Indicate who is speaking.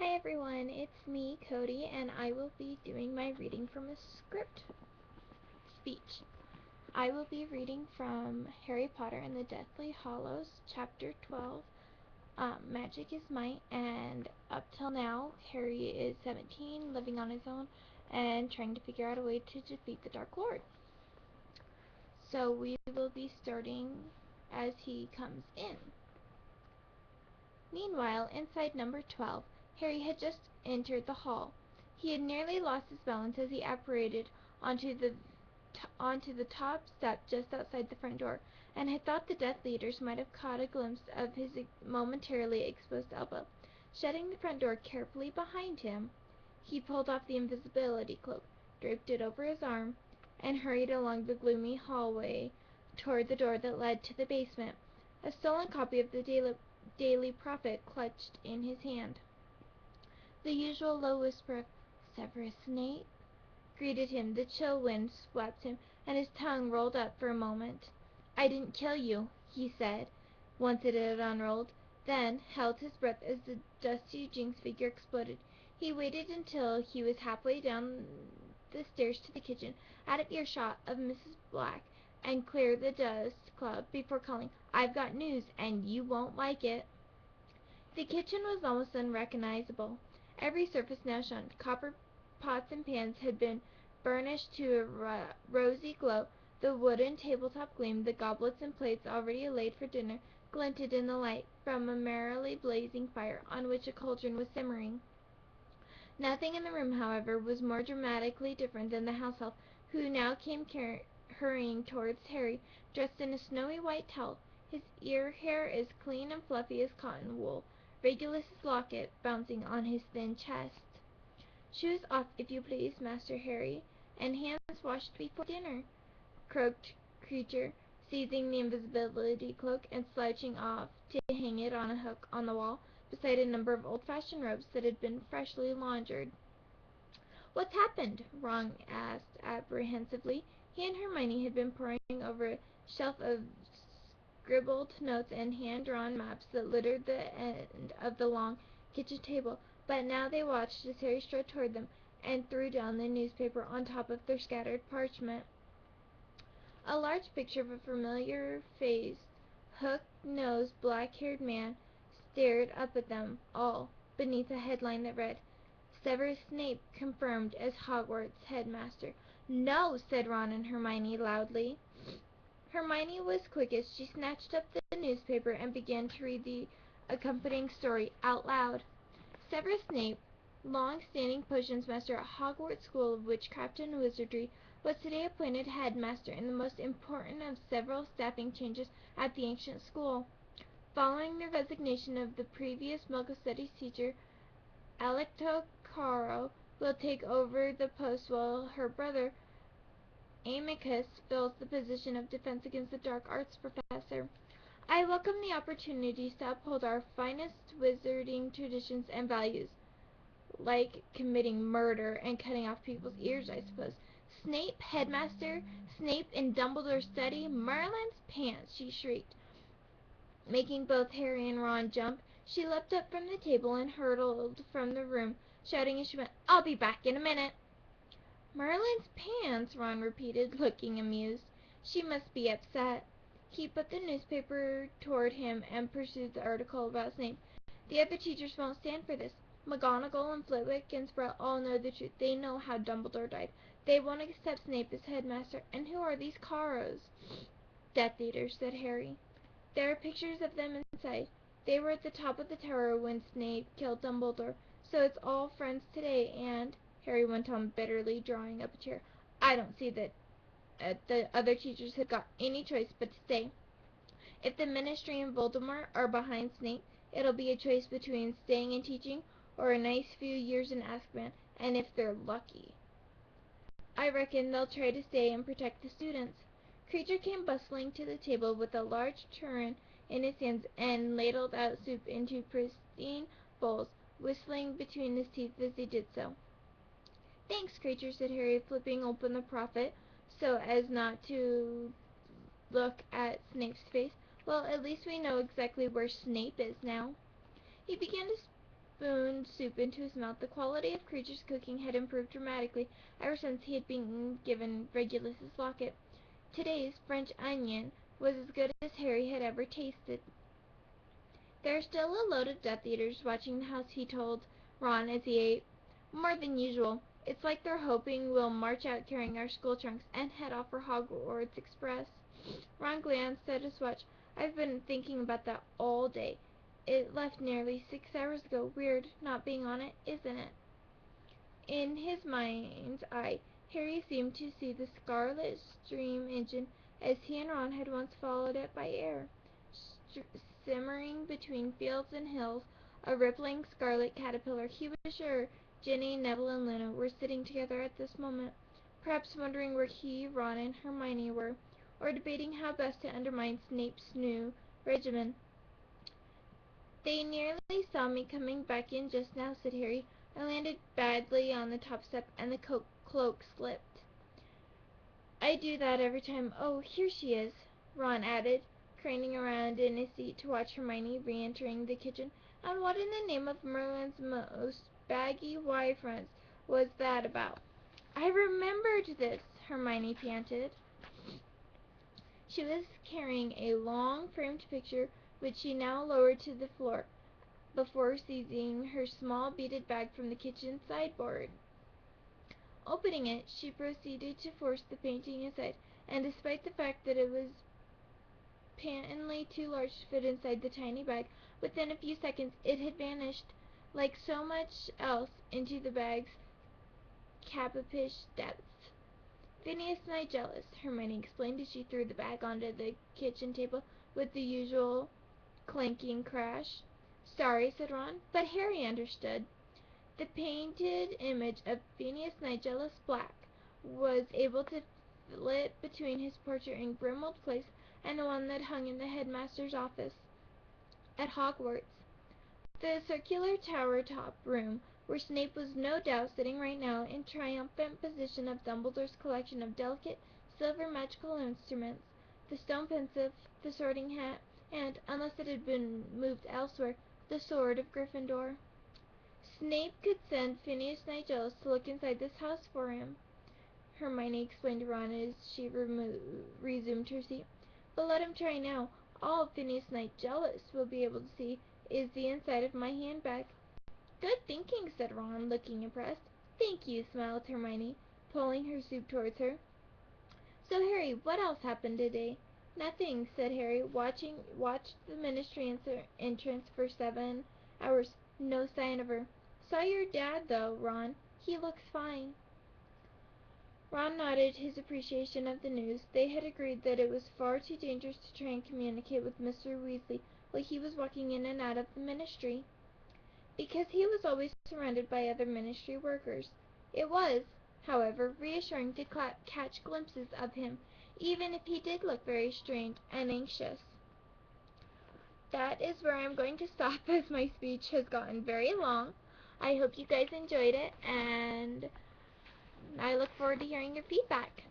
Speaker 1: Hi everyone, it's me, Cody, and I will be doing my reading from a script speech. I will be reading from Harry Potter and the Deathly Hallows, Chapter 12, Magic is Might, and up till now, Harry is 17, living on his own, and trying to figure out a way to defeat the Dark Lord. So we will be starting as he comes in. Meanwhile, inside number 12, Harry had just entered the hall. He had nearly lost his balance as he apparated onto the top step just outside the front door, and had thought the Death Eaters might have caught a glimpse of his momentarily exposed elbow. Shutting the front door carefully behind him, he pulled off the invisibility cloak, draped it over his arm, and hurried along the gloomy hallway toward the door that led to the basement, a stolen copy of the Daily Prophet clutched in his hand. The usual low whisper of "Severus Snape" greeted him. The chill wind swept him, and his tongue rolled up for a moment. "I didn't kill you," he said, once it had unrolled, then held his breath as the dusty Jinx figure exploded. He waited until he was halfway down the stairs to the kitchen, out of earshot of Mrs. Black and Claire the Dust Club, before calling, "I've got news, and you won't like it." The kitchen was almost unrecognizable. Every surface now shone. Copper pots and pans had been burnished to a rosy glow. The wooden tabletop gleamed. The goblets and plates, already laid for dinner, glinted in the light from a merrily blazing fire on which a cauldron was simmering. Nothing in the room, however, was more dramatically different than the house elf, who now came hurrying towards Harry, dressed in a snowy white towel, his ear hair as clean and fluffy as cotton wool, Regulus's locket bouncing on his thin chest. "Shoes off, if you please, Master Harry, and hands washed before dinner," croaked Kreacher, seizing the invisibility cloak and slouching off to hang it on a hook on the wall, beside a number of old-fashioned robes that had been freshly laundered. "What's happened?" Ron asked apprehensively. He and Hermione had been poring over a shelf of scribbled notes and hand-drawn maps that littered the end of the long kitchen table, but now they watched as Harry strode toward them and threw down the newspaper on top of their scattered parchment. A large picture of a familiar-faced, hook-nosed, black-haired man stared up at them all beneath a headline that read, "Severus Snape confirmed as Hogwarts headmaster." "No!" said Ron and Hermione loudly. Hermione was quickest. She snatched up the newspaper and began to read the accompanying story out loud. Severus Snape, long-standing potions master at Hogwarts School of Witchcraft and Wizardry, was today appointed headmaster in the most important of several staffing changes at the ancient school. Following the resignation of the previous Muggle Studies teacher, Alecto Caro will take over the post while her brother, Amicus, fills the position of Defense Against the Dark Arts professor. I welcome the opportunities to uphold our finest wizarding traditions and values, like committing murder and cutting off people's ears, I suppose. Snape, headmaster, Snape in Dumbledore's study, Merlin's pants, she shrieked, making both Harry and Ron jump. She leapt up from the table and hurtled from the room, shouting as she went, "I'll be back in a minute." "Merlin's pants," Ron repeated, looking amused. She must be upset. He put the newspaper toward him and pursued the article about Snape. "The other teachers won't stand for this. McGonagall and Flitwick and Sprout all know the truth. They know how Dumbledore died. They won't accept Snape as headmaster. And who are these Caros?" "Death Eaters," said Harry. "There are pictures of them inside. They were at the top of the tower when Snape killed Dumbledore. So it's all friends today, and," Harry went on bitterly, drawing up a chair, "I don't see that the other teachers have got any choice but to stay. If the Ministry and Voldemort are behind Snape, it'll be a choice between staying and teaching, or a nice few years in Azkaban, and if they're lucky. I reckon they'll try to stay and protect the students." Kreacher came bustling to the table with a large tureen in his hands and ladled out soup into pristine bowls, whistling between his teeth as he did so. "Thanks, Kreacher," said Harry, flipping open the Prophet so as not to look at Snape's face. "Well, at least we know exactly where Snape is now." He began to spooned soup into his mouth. The quality of Creature's cooking had improved dramatically ever since he had been given Regulus's locket. Today's French onion was as good as Harry had ever tasted. "There are still a load of Death Eaters watching the house," he told Ron as he ate. "More than usual. It's like they're hoping we'll march out carrying our school trunks and head off for Hogwarts Express." Ron glanced at his watch. "I've been thinking about that all day. It left nearly 6 hours ago. Weird not being on it, isn't it?" In his mind's eye, Harry seemed to see the scarlet steam engine as he and Ron had once followed it by air, simmering between fields and hills, a rippling scarlet caterpillar. He was sure Ginny, Neville, and Luna were sitting together at this moment, perhaps wondering where he, Ron, and Hermione were, or debating how best to undermine Snape's new regimen. "They nearly saw me coming back in just now," said Harry. "I landed badly on the top step, and the cloak slipped. I do that every time. Oh, here she is," Ron added, craning around in his seat to watch Hermione re-entering the kitchen. "And what in the name of Merlin's most baggy Y-fronts was that about?" "I remembered this," Hermione panted. She was carrying a long framed picture which she now lowered to the floor before seizing her small beaded bag from the kitchen sideboard. Opening it, she proceeded to force the painting aside, and despite the fact that it was patently too large to fit inside the tiny bag, within a few seconds it had vanished, like so much else, into the bag's capacious depths. "Phineas Nigellus," Hermione explained as she threw the bag onto the kitchen table with the usual clanking crash. "Sorry," said Ron, but Harry understood. The painted image of Phineas Nigellus Black was able to flit between his portrait in Grimmauld Place and the one that hung in the headmaster's office at Hogwarts. The circular tower-top room where Snape was no doubt sitting right now in triumphant possession of Dumbledore's collection of delicate silver magical instruments, the stone pensive, the sorting hat, and, unless it had been moved elsewhere, the sword of Gryffindor. "Snape could send Phineas Nigellus to look inside this house for him," Hermione explained to Ron as she resumed her seat. "But let him try now. All Phineas Nigellus will be able to see is the inside of my handbag." "Good thinking," said Ron, looking impressed. "Thank you," smiled Hermione, pulling her soup towards her. "So, Harry, what else happened today?" "Nothing," said Harry. Watched the Ministry entrance for 7 hours. No sign of her. "Saw your dad, though, Ron. He looks fine." Ron nodded his appreciation of the news. They had agreed that it was far too dangerous to try and communicate with Mr. Weasley while he was walking in and out of the Ministry, because he was always surrounded by other Ministry workers. It was, however, reassuring to catch glimpses of him, even if he did look very strange and anxious. That is where I'm going to stop, as my speech has gotten very long. I hope you guys enjoyed it, and I look forward to hearing your feedback.